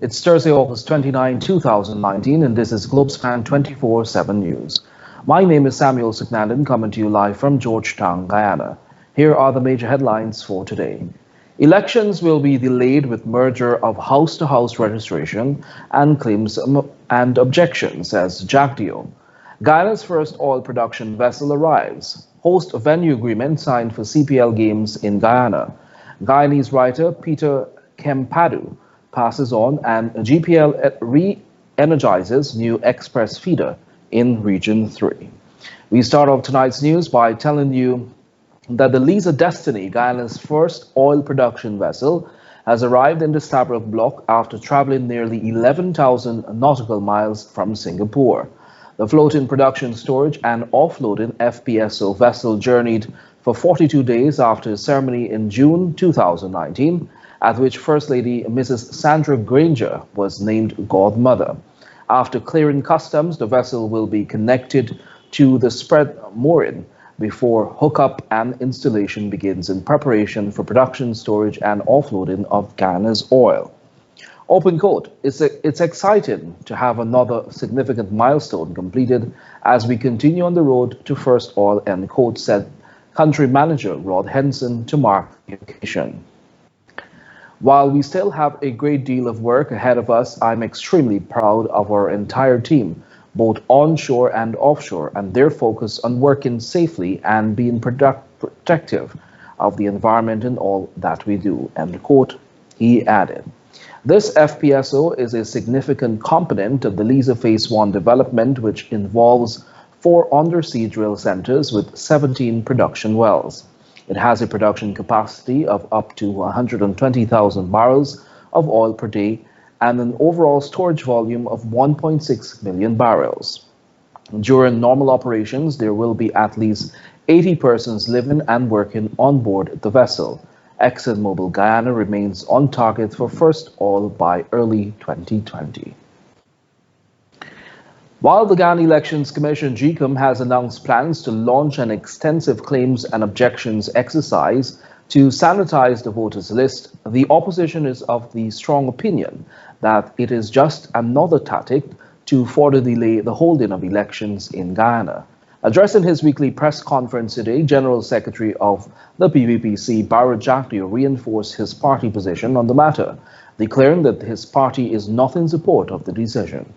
It's Thursday, August 29, 2019, and this is Globespan 24x7 News. My name is Samuel Signandan, coming to you live from Georgetown, Guyana. Here are the major headlines for today. Elections will be delayed with merger of house-to-house registration and claims and objections, says Jack Dio. Guyana's first oil production vessel arrives. Host venue agreement signed for CPL games in Guyana. Guyanese writer Peter Kempadu passes on, and GPL re-energizes new express feeder in Region 3. We start off tonight's news by telling you that the Liza Destiny, Guyana's first oil production vessel, has arrived in the Stabroek block after traveling nearly 11,000 nautical miles from Singapore. The floating production, storage and offloading FPSO vessel journeyed for 42 days after a ceremony in June 2019, at which First Lady Mrs. Sandra Granger was named Godmother. After clearing customs, the vessel will be connected to the spread mooring before hookup and installation begins in preparation for production, storage and offloading of Guyana's oil. Open quote, it's exciting to have another significant milestone completed as we continue on the road to first oil, end quote, said country manager Rod Henson to mark the occasion. While we still have a great deal of work ahead of us, I'm extremely proud of our entire team, both onshore and offshore, and their focus on working safely and being protective of the environment in all that we do, end quote, he added. This FPSO is a significant component of the Liza Phase 1 development, which involves 4 undersea drill centers with 17 production wells. It has a production capacity of up to 120,000 barrels of oil per day and an overall storage volume of 1.6 million barrels. During normal operations, there will be at least 80 persons living and working on board the vessel. ExxonMobil Guyana remains on target for first oil by early 2020. While the Guyana Elections Commission GECOM has announced plans to launch an extensive claims and objections exercise to sanitize the voters list, the opposition is of the strong opinion that it is just another tactic to further delay the holding of elections in Guyana. Addressing his weekly press conference today, General Secretary of the PPPC, Barra Jacquio, reinforced his party position on the matter, declaring that his party is not in support of the decision.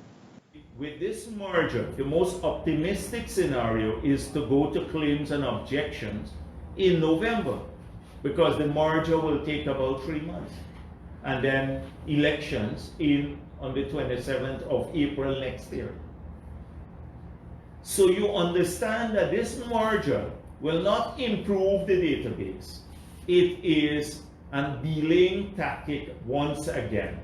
With this merger, the most optimistic scenario is to go to claims and objections in November, because the merger will take about 3 months, and then elections on the 27th of April next year. So you understand that this merger will not improve the database. It is a delaying tactic once again.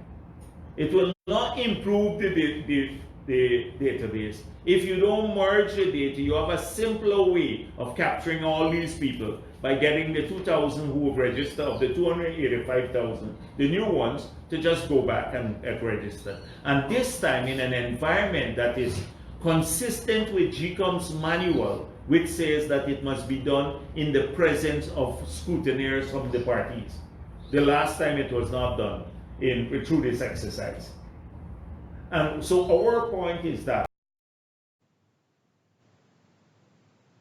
It will not improve the database. If you don't merge the data, you have a simpler way of capturing all these people by getting the 2,000 who have registered, of the 285,000, the new ones, to just go back and register. And this time in an environment that is consistent with GECOM's manual, which says that it must be done in the presence of scrutineers from the parties. The last time it was not done through this exercise. And so our point is that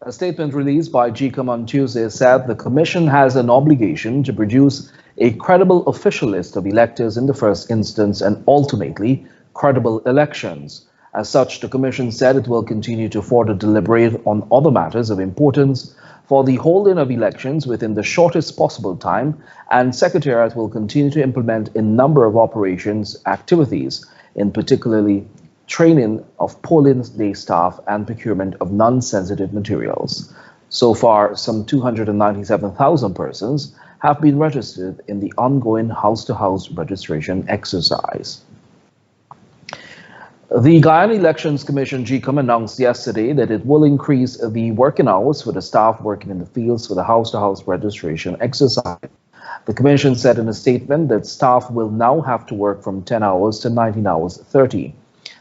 a statement released by GECOM on Tuesday said the Commission has an obligation to produce a credible official list of electors in the first instance and ultimately credible elections. As such, the Commission said it will continue to further deliberate on other matters of importance for the holding of elections within the shortest possible time, and Secretariat will continue to implement a number of operations activities, in particularly training of polling day staff and procurement of non-sensitive materials. So far, some 297,000 persons have been registered in the ongoing house-to-house registration exercise. The Guyana Elections Commission GECOM announced yesterday that it will increase the working hours for the staff working in the fields for the house-to-house registration exercise. The Commission said in a statement that staff will now have to work from 10 hours to 19 hours 30.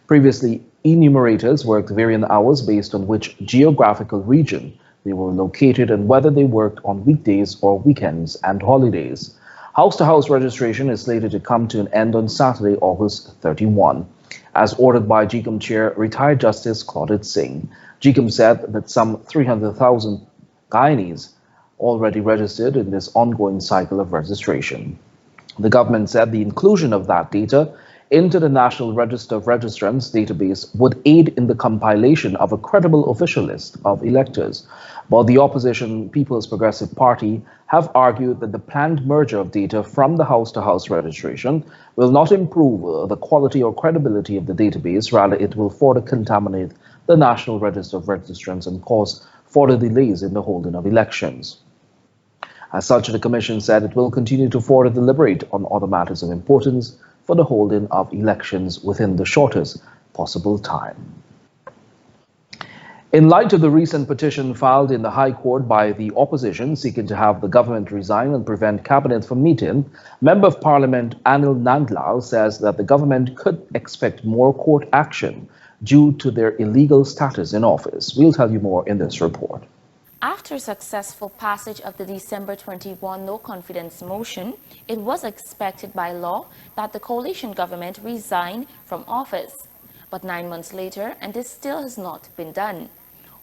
Previously, enumerators worked varying hours based on which geographical region they were located and whether they worked on weekdays or weekends and holidays. House-to-house registration is slated to come to an end on Saturday, August 31. As ordered by GCOM Chair, retired Justice Claudette Singh, GCOM said that some 300,000 Guyanese already registered in this ongoing cycle of registration. The government said the inclusion of that data into the National Register of Registrants database would aid in the compilation of a credible official list of electors. While the opposition People's Progressive Party have argued that the planned merger of data from the house-to-house registration will not improve the quality or credibility of the database, rather it will further contaminate the National Register of Registrants and cause further delays in the holding of elections. As such, the Commission said it will continue to further deliberate on other matters of importance for the holding of elections within the shortest possible time. In light of the recent petition filed in the High Court by the opposition seeking to have the government resign and prevent cabinet from meeting, Member of Parliament Anil Nandlal says that the government could expect more court action due to their illegal status in office. We'll tell you more in this report. After successful passage of the December 21 no-confidence motion, it was expected by law that the coalition government resign from office. But 9 months later, and this still has not been done.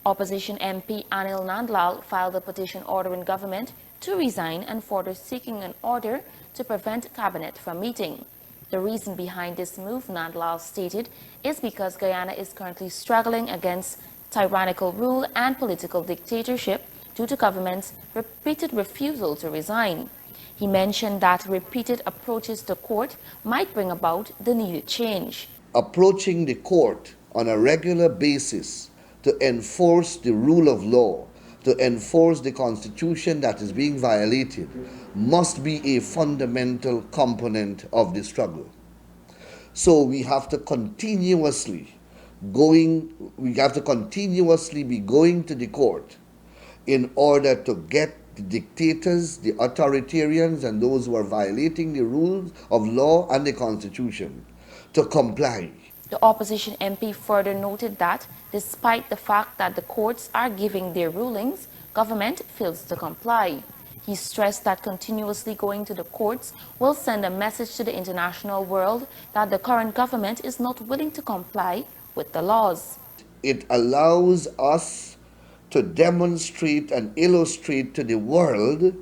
Opposition MP Anil Nandlal filed a petition ordering government to resign and further seeking an order to prevent cabinet from meeting. The reason behind this move, Nandlal stated, is because Guyana is currently struggling against tyrannical rule and political dictatorship due to government's repeated refusal to resign. He mentioned that repeated approaches to court might bring about the needed change. Approaching the court on a regular basis to enforce the rule of law, to enforce the constitution that is being violated, must be a fundamental component of the struggle. So we have to continuously be going to the court in order to get the dictators, the authoritarians, and those who are violating the rules of law and the constitution to comply. The opposition MP further noted that despite the fact that the courts are giving their rulings, government fails to comply. He stressed that continuously going to the courts will send a message to the international world that the current government is not willing to comply with the laws. It allows us to demonstrate and illustrate to the world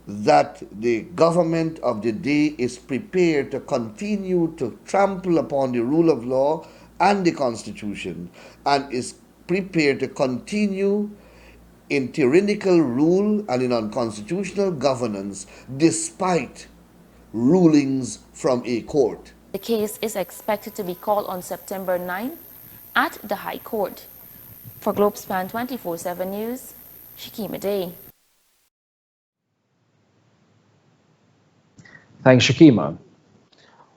that the government of the day is prepared to continue to trample upon the rule of law and the constitution, and is prepared to continue in tyrannical rule and in unconstitutional governance despite rulings from a court. The case is expected to be called on September 9 at the High Court. For Globespan 24x7 News, Shakima Day. Thanks, Shakima.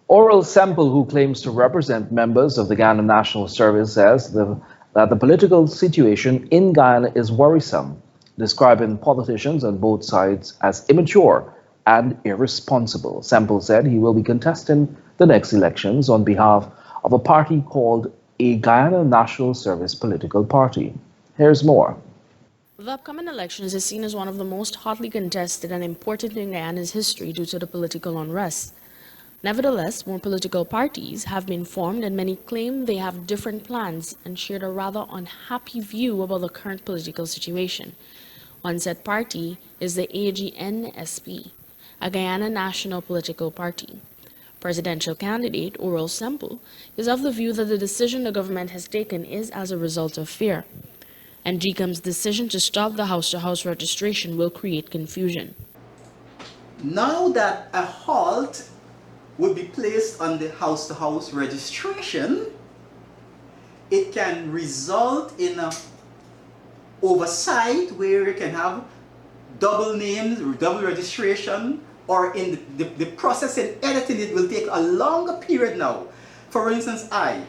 Oral Semple, who claims to represent members of the Ghana National Service, says that the political situation in Guyana is worrisome, describing politicians on both sides as immature and irresponsible. Semple said he will be contesting the next elections on behalf of a party called a Guyana National Service political party. Here's more. The upcoming elections is seen as one of the most hotly contested and important in Guyana's history due to the political unrest. Nevertheless, more political parties have been formed and many claim they have different plans and shared a rather unhappy view about the current political situation. One said party is the AGNSP, a Guyana National Political Party. Presidential candidate Oral Semple is of the view that the decision the government has taken is as a result of fear, and GCOM's decision to stop the house-to-house registration will create confusion. Now that a halt would be placed on the house-to-house registration, it can result in an oversight where you can have double names or double registration, or in the process in editing it will take a longer period now. For instance, I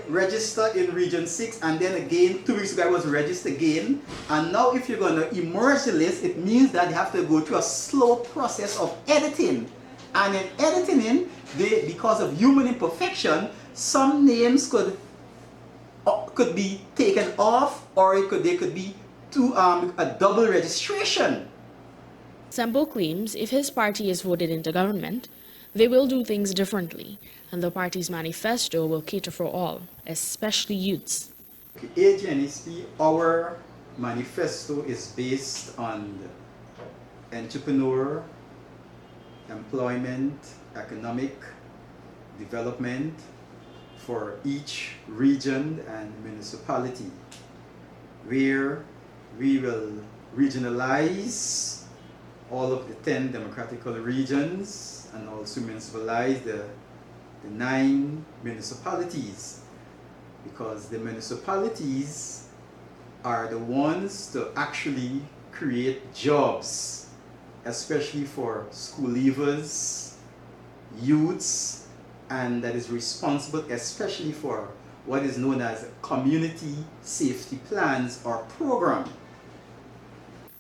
registered in Region 6, and then again 2 weeks ago I was registered again, and now if you're going to emerge the list, it means that you have to go through a slow process of editing. And in editing, because of human imperfection, some names could be taken off, or they could be a double registration. Sembo claims if his party is voted into government, they will do things differently, and the party's manifesto will cater for all, especially youths. AGNSP, our manifesto is based on entrepreneur, employment, economic development for each region and municipality, where we will regionalize all of the 10 democratical regions and also municipalize the 9 municipalities, because the municipalities are the ones to actually create jobs, especially for school leavers, youths, and that is responsible especially for what is known as community safety plans or program.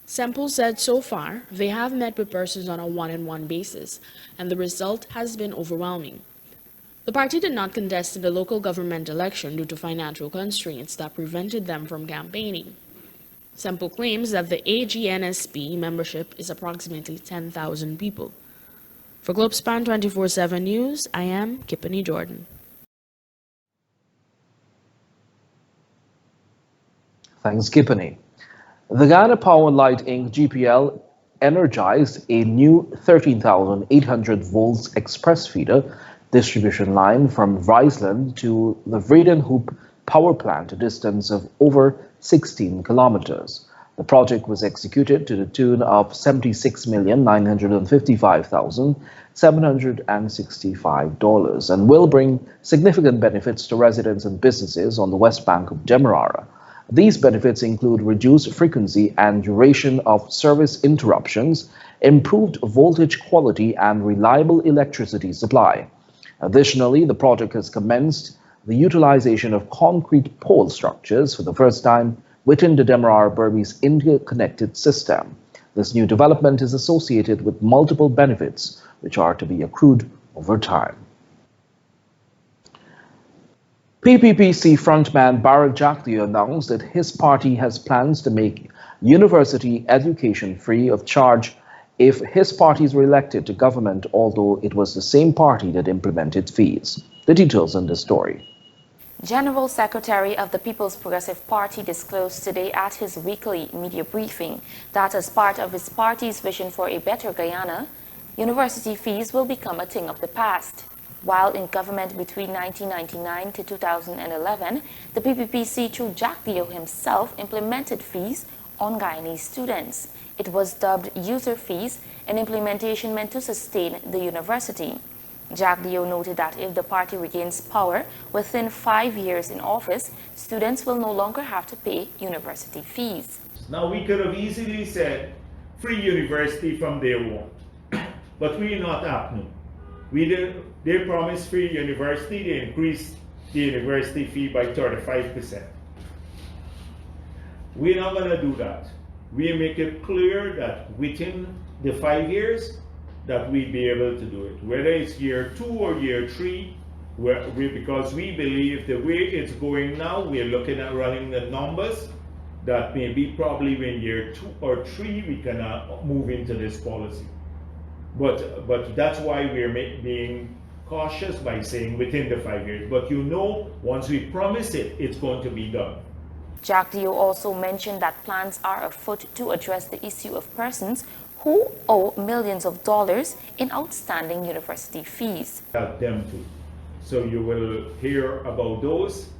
Sempo said so far they have met with persons on a one-on-one basis, and the result has been overwhelming. The party did not contest in the local government election due to financial constraints that prevented them from campaigning. Sempo claims that the AGNSP membership is approximately 10,000 people. For Globespan 24x7 News, I am Kippany Jordan. Thanks, Kippany. The Guyana Power and Light Inc. GPL energized a new 13,800 volts express feeder distribution line from Riceland to the Vredenhoop power plant, a distance of over 16 kilometers. The project was executed to the tune of $76,955,765 and will bring significant benefits to residents and businesses on the west bank of Demerara. These benefits include reduced frequency and duration of service interruptions, improved voltage quality, and reliable electricity supply. Additionally, the project has commenced the utilization of concrete pole structures for the first time within the Demerara-Berbice interconnected system. This new development is associated with multiple benefits which are to be accrued over time. PPPC frontman Barak Jakdio announced that his party has plans to make university education free of charge if his party is re-elected to government, although it was the same party that implemented fees. The details in this story. General Secretary of the People's Progressive Party disclosed today at his weekly media briefing that as part of his party's vision for a better Guyana, university fees will become a thing of the past. While in government between 1999 to 2011, the PPPC through Jakdio himself implemented fees on Guyanese students. It was dubbed user fees, and implementation meant to sustain the university. Jakdio noted that if the party regains power within 5 years in office, students will no longer have to pay university fees. Now we could have easily said free university from day one, but we're not happening. They promised free university, they increased the university fee by 35%. We're not going to do that. We make it clear that within the 5 years that we'll be able to do it. Whether it's year 2 or year 3, because we believe the way it's going now, we're looking at running the numbers that maybe probably in year 2 or 3 we can move into this policy. But that's why we're being cautious by saying within the 5 years. But once we promise it, it's going to be done. Jakdio also mentioned that plans are afoot to address the issue of persons who owe millions of dollars in outstanding university fees. Help them too. So you will hear about those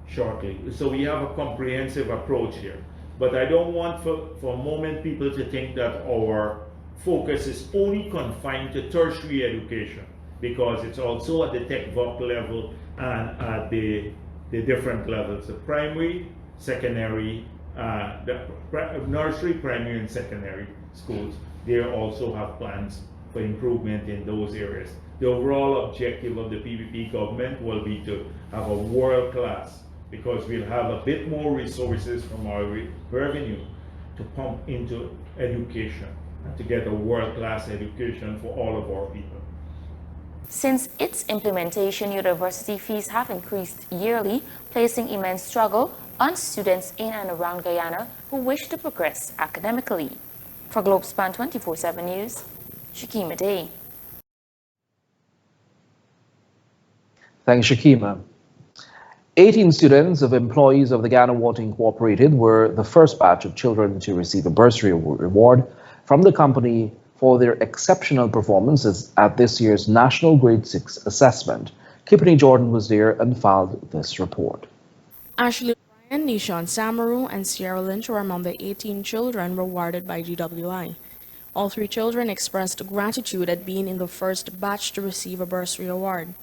shortly. So we have a comprehensive approach here. But I don't want for a moment people to think that our focus is only confined to tertiary education, because it's also at the tech voc level and at the different levels, the primary, secondary, nursery, primary, and secondary schools. They also have plans for improvement in those areas. The overall objective of the PPP government will be to have a world class, because we'll have a bit more resources from our revenue to pump into education and to get a world class education for all of our people. Since its implementation, university fees have increased yearly, placing immense struggle on students in and around Guyana who wish to progress academically. For Globespan 24x7 News, Shakima Day. Thanks, Shakima. 18 students of employees of the Ghana Water Incorporated were the first batch of children to receive a bursary award from the company for their exceptional performances at this year's National Grade 6 assessment. Kipney Jordan was there and filed this report. Ashley Ryan, Nishon Samaru, and Sierra Lynch were among the 18 children rewarded by GWI. All three children expressed gratitude at being in the first batch to receive a bursary award.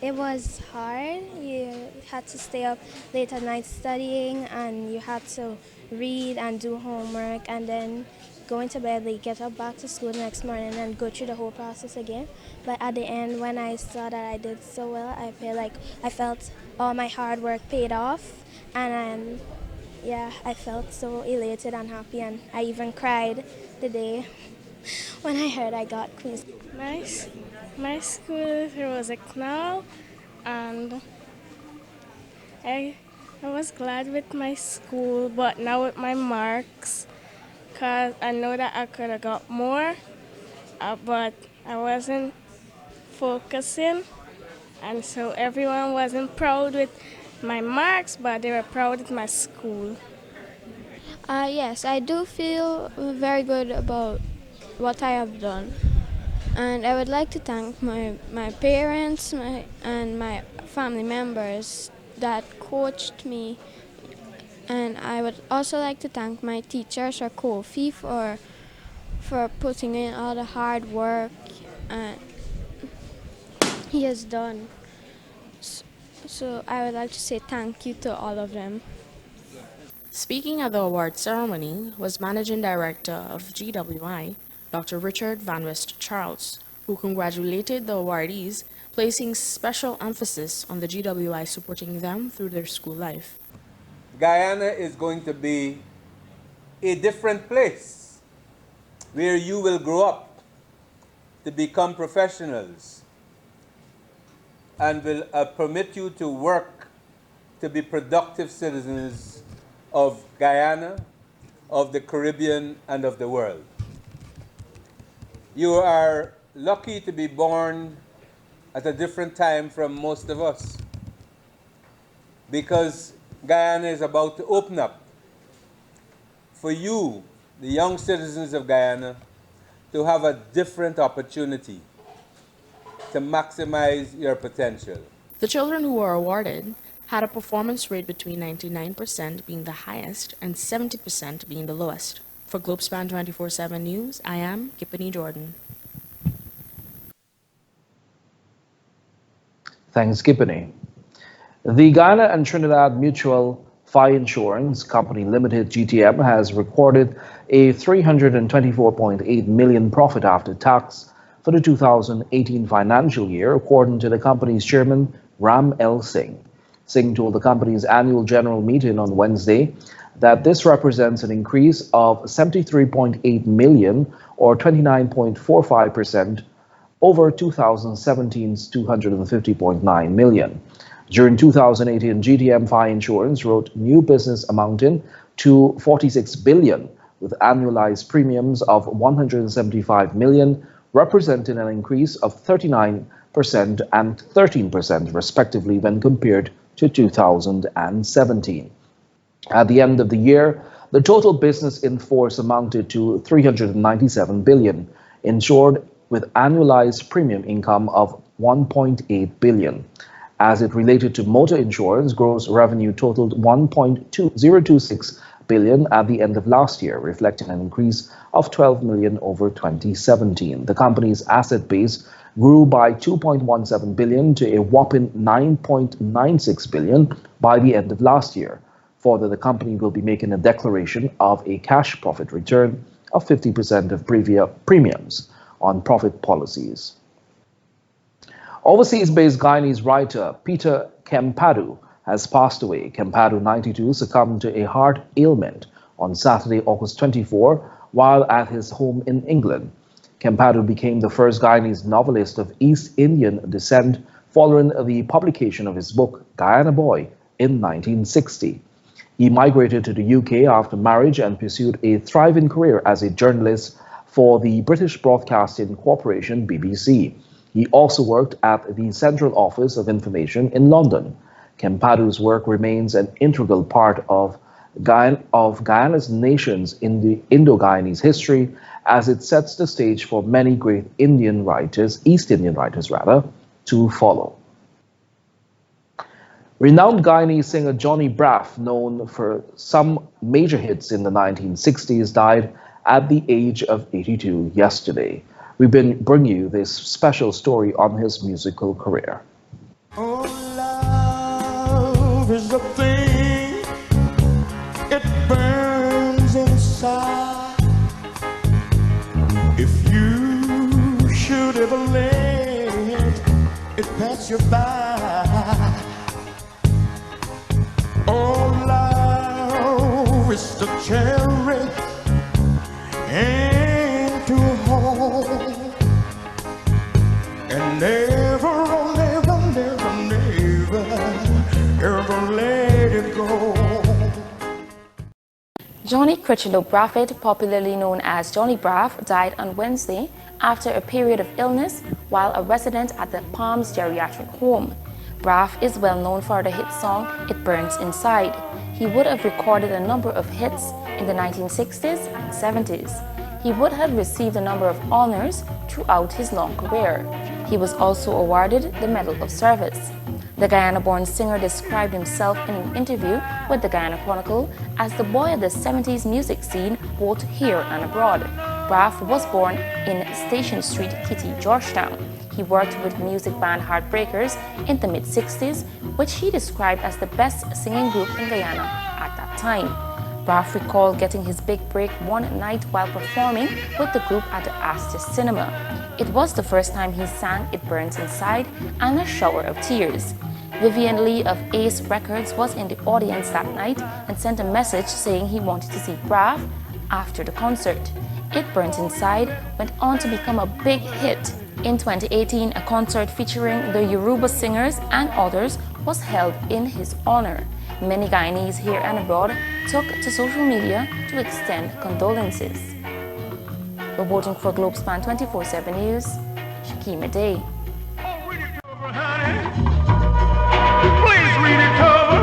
It was hard. You had to stay up late at night studying, and you had to read and do homework, and then go into bed late, get up back to school the next morning, and go through the whole process again. But at the end, when I saw that I did so well, I felt all my hard work paid off, and yeah, I felt so elated and happy, and I even cried the day when I heard I got Queen's. My school was a canal, and I was glad with my school, but now with my marks, because I know that I could have got more, but I wasn't focusing, and so everyone wasn't proud with my marks, but they were proud with my school. Yes, I do feel very good about what I have done. And I would like to thank my parents and my family members that coached me. And I would also like to thank my teachers or Kofi for putting in all the hard work he has done. So I would like to say thank you to all of them. Speaking at the award ceremony was Managing Director of GWI, Dr. Richard Van West Charles, who congratulated the awardees, placing special emphasis on the GWI supporting them through their school life. Guyana is going to be a different place where you will grow up to become professionals and will permit you to work to be productive citizens of Guyana, of the Caribbean, and of the world. You are lucky to be born at a different time from most of us, because Guyana is about to open up for you, the young citizens of Guyana, to have a different opportunity to maximize your potential. The children who were awarded had a performance rate between 99% being the highest and 70% being the lowest. For Globespan 24x7 News, I am Kipney Jordan. Thanks, Kipney. The Guyana and Trinidad Mutual Fire Insurance Company Limited (GTM) has recorded a 324.8 million profit after tax for the 2018 financial year, according to the company's chairman Ram L. Singh. Singh told the company's annual general meeting on Wednesday that this represents an increase of 73.8 million or 29.45% over 2017's 250.9 million. During 2018, GTM Fire Insurance wrote new business amounting to 46 billion with annualized premiums of 175 million, representing an increase of 39% and 13% respectively when compared to 2017. At the end of the year, the total business in force amounted to 397 billion, insured with annualized premium income of 1.8 billion. As it related to motor insurance, gross revenue totaled 1.2026 billion at the end of last year, reflecting an increase of 12 million over 2017. The company's asset base grew by 2.17 billion to a whopping 9.96 billion by the end of last year. Further, the company will be making a declaration of a cash profit return of 50% of previous premiums on profit policies. Overseas-based Guyanese writer Peter Kempadu has passed away. Kempadu, 92, succumbed to a heart ailment on Saturday, August 24, while at his home in England. Kempadu became the first Guyanese novelist of East Indian descent following the publication of his book Guyana Boy in 1960. He migrated to the UK after marriage and pursued a thriving career as a journalist for the British Broadcasting Corporation (BBC). He also worked at the Central Office of Information in London. Kempadu's work remains an integral part of Guyana's nations in the Indo-Guyanese history, as it sets the stage for many great East Indian writers rather, to follow. Renowned Guyanese singer Johnny Braff, known for some major hits in the 1960s, died at the age of 82 yesterday. We bring you this special story on his musical career. Oh, love is a thing, it burns inside. If you should ever let it pass you by. Oh, love is the cherry and to hold, and never, oh, never, never, never, ever let it go. Johnny Critchlow Braffett, popularly known as Johnny Braff, died on Wednesday after a period of illness while a resident at the Palms Geriatric Home. Braff is well known for the hit song It Burns Inside. He would have recorded a number of hits in the 1960s and 70s. He would have received a number of honors throughout his long career. He was also awarded the Medal of Service. The Guyana-born singer described himself in an interview with the Guyana Chronicle as the boy of the 70s music scene both here and abroad. Braff was born in Station Street, Kitty, Georgetown. He worked with music band Heartbreakers in the mid-60s, which he described as the best singing group in Guyana at that time. Braff recalled getting his big break one night while performing with the group at the Astor Cinema. It was the first time he sang It Burns Inside and a shower of tears. Vivian Lee of Ace Records was in the audience that night and sent a message saying he wanted to see Braff after the concert. It Burns Inside went on to become a big hit. In 2018, a concert featuring the Yoruba singers and others was held in his honor. Many Guyanese here and abroad took to social media to extend condolences. Reporting for Globespan 24x7 News, Shakima Day. Please read it cover.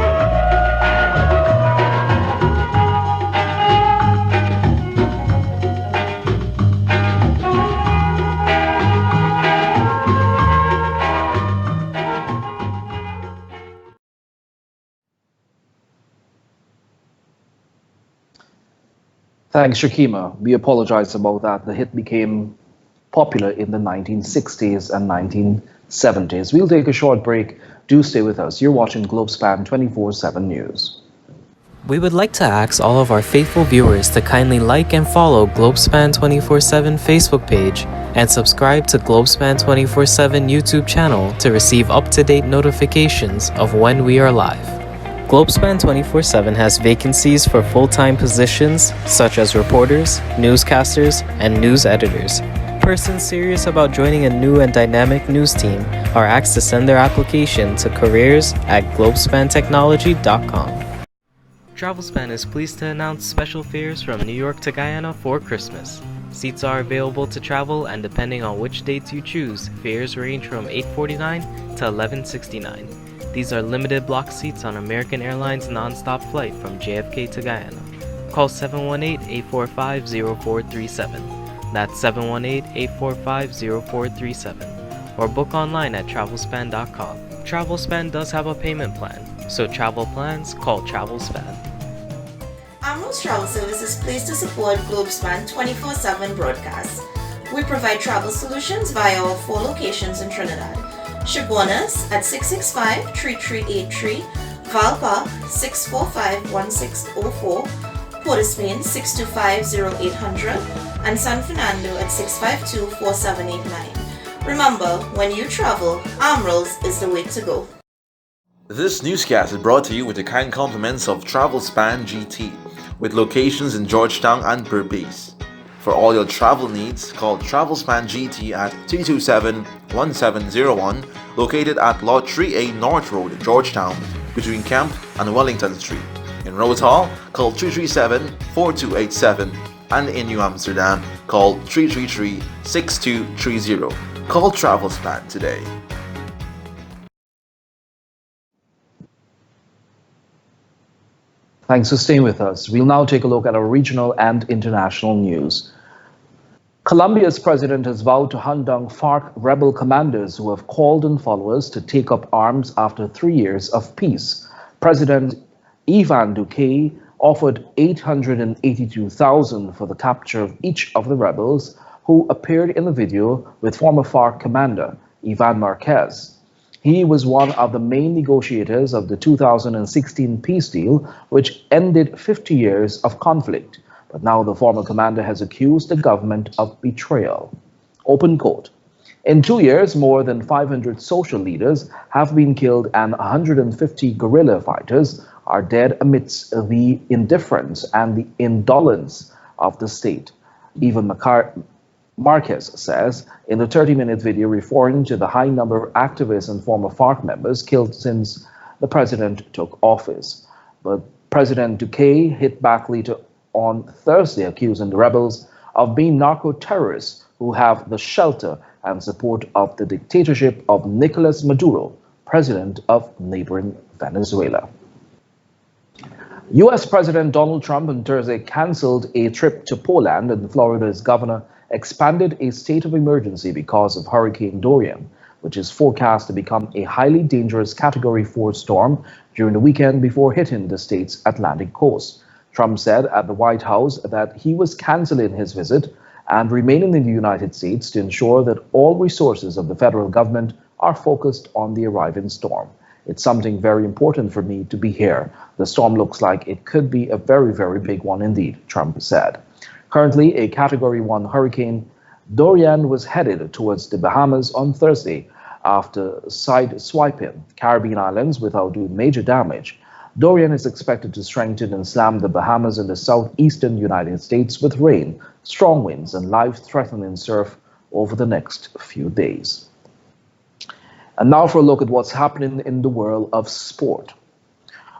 Thanks, Shakima. We apologize about that. The hit became popular in the 1960s and 1970s. We'll take a short break. Do stay with us. You're watching Globespan 24x7 News. We would like to ask all of our faithful viewers to kindly like and follow Globespan 24x7 Facebook page and subscribe to Globespan 24x7 YouTube channel to receive up-to-date notifications of when we are live. Globespan 24x7 has vacancies for full-time positions such as reporters, newscasters, and news editors. Persons serious about joining a new and dynamic news team are asked to send their application to careers@globespantechnology.com. TravelSpan is pleased to announce special fares from New York to Guyana for Christmas. Seats are available to travel, and depending on which dates you choose, fares range from $849 to $1169. These are limited block seats on American Airlines non-stop flight from JFK to Guyana. Call 718-845-0437. That's 718-845-0437. Or book online at travelspan.com. TravelSpan does have a payment plan, so travel plans, call TravelSpan. Amros Travel Service is pleased to support Globespan 24/7 broadcasts. We provide travel solutions via our 4 locations in Trinidad. Chaguanas at 665-3383, Valpa 645-1604, Port of Spain 625-0800, and San Fernando at 652-4789. Remember, when you travel, Amros is the way to go. This newscast is brought to you with the kind compliments of TravelSpan GT, with locations in Georgetown and Berbice. For all your travel needs, call TravelSpan GT at 327-1701, located at Lot 3A North Road, Georgetown, between Camp and Wellington Street. In Rose Hall, call 337-4287. And in New Amsterdam, call 333-6230. Call TravelSpan today. Thanks for staying with us. We'll now take a look at our regional and international news. Colombia's president has vowed to hunt down FARC rebel commanders who have called on followers to take up arms after 3 years of peace. President Ivan Duque offered $882,000 for the capture of each of the rebels who appeared in the video with former FARC commander Ivan Marquez. He was one of the main negotiators of the 2016 peace deal, which ended 50 years of conflict. But now the former commander has accused the government of betrayal. Open quote. In 2 years, more than 500 social leaders have been killed and 150 guerrilla fighters are dead amidst the indifference and the indolence of the state. Even Marquez says in the 30-minute video referring to the high number of activists and former FARC members killed since the president took office. But President Duque hit back later on Thursday, accusing the rebels of being narco-terrorists who have the shelter and support of the dictatorship of Nicolas Maduro, president of neighboring Venezuela. U.S. President Donald Trump on Thursday canceled a trip to Poland, and Florida's governor expanded a state of emergency because of Hurricane Dorian, which is forecast to become a highly dangerous Category 4 storm during the weekend before hitting the state's Atlantic coast. Trump said at the White House that he was canceling his visit and remaining in the United States to ensure that all resources of the federal government are focused on the arriving storm. It's something very important for me to be here. The storm looks like it could be a very, very big one indeed, Trump said. Currently, a Category 1 hurricane, Dorian was headed towards the Bahamas on Thursday after side-swiping Caribbean islands without doing major damage. Dorian is expected to strengthen and slam the Bahamas and the southeastern United States with rain, strong winds, and life-threatening surf over the next few days. And now for a look at what's happening in the world of sport.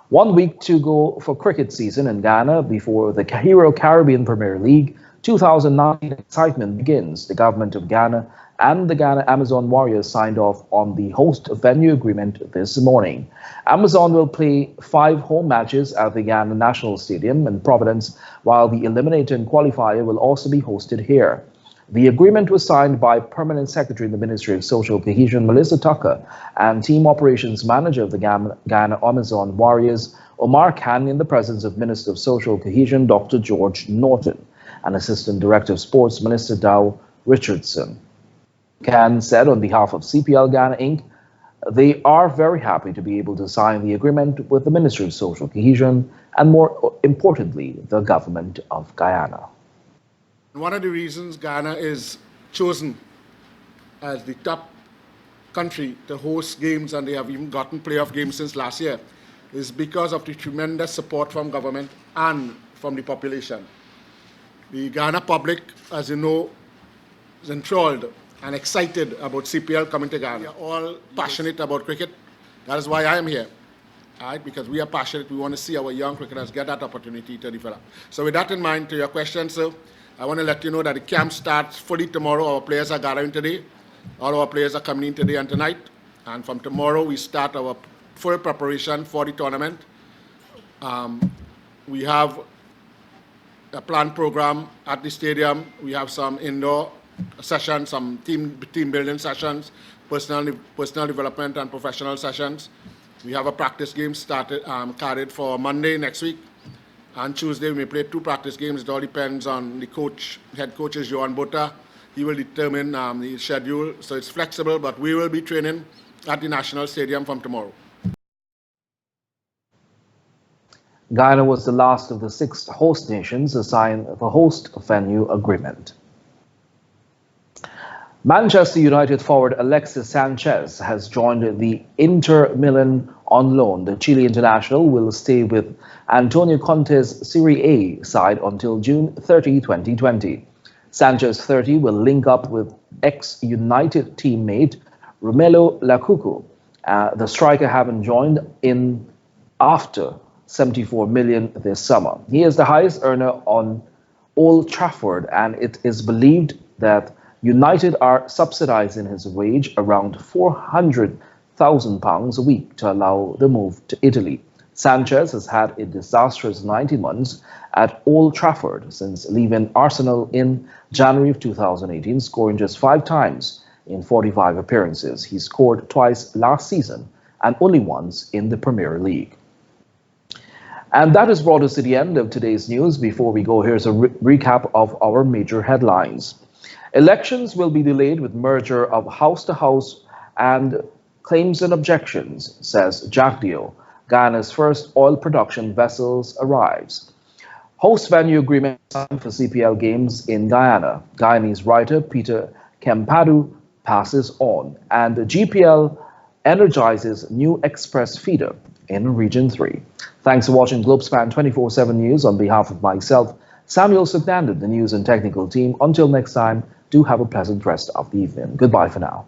1 week to go for cricket season in Ghana before the Hero Caribbean Premier League 2019 excitement begins. The government of Ghana and the Ghana Amazon Warriors signed off on the host venue agreement this morning. Amazon will play 5 home matches at the Ghana National Stadium in Providence, while the eliminator and qualifier will also be hosted here. The agreement was signed by Permanent Secretary in the Ministry of Social Cohesion, Melissa Tucker, and Team Operations Manager of the Ghana Amazon Warriors, Omar Khan, in the presence of Minister of Social Cohesion, Dr. George Norton, and Assistant Director of Sports, Minister Dow Richardson. Khan said on behalf of CPL Ghana Inc., they are very happy to be able to sign the agreement with the Ministry of Social Cohesion and, more importantly, the government of Guyana. One of the reasons Ghana is chosen as the top country to host games, and they have even gotten playoff games since last year, is because of the tremendous support from government and from the population. The Ghana public, as you know, is enthralled and excited about CPL coming to Ghana. We are all passionate about cricket. That is why I am here, all right, because we are passionate. We want to see our young cricketers get that opportunity to develop. So with that in mind, to your question, sir, I want to let you know that the camp starts fully tomorrow. Our players are gathering today. All our players are coming in today and tonight. And from tomorrow, we start our full preparation for the tournament. We have a planned program at the stadium. We have some indoor sessions, some team building sessions, personal development and professional sessions. We have a practice game carried for Monday next week. On Tuesday, we may play 2 practice games. It all depends on the coach. Head coach is Johan Bota. He will determine the schedule. So it's flexible, but we will be training at the National Stadium from tomorrow. Guyana was the last of the 6 host nations to sign the host venue agreement. Manchester United forward Alexis Sanchez has joined the Inter Milan on loan. The Chile international will stay with Antonio Conte's Serie A side until June 30, 2020. Sanchez, 30, will link up with ex-United teammate Romelu Lukaku, the striker having joined in after 74 million this summer. He is the highest earner on Old Trafford, and it is believed that United are subsidising his wage around £400,000 a week to allow the move to Italy. Sanchez has had a disastrous 90 months at Old Trafford since leaving Arsenal in January of 2018, scoring just 5 times in 45 appearances. He scored twice last season and only once in the Premier League. And that has brought us to the end of today's news. Before we go, here's a recap of our major headlines. Elections will be delayed with merger of House to House and claims and objections, says Jack Dio. Guyana's first oil production vessels arrives. Host venue agreement signed for CPL games in Guyana. Guyanese writer Peter Kempadu passes on. And the GPL energizes new express feeder in Region 3. Thanks for watching Globespan 24/7 News. On behalf of myself, Samuel Sugnandon, the news and technical team. Until next time, do have a pleasant rest of the evening. Goodbye for now.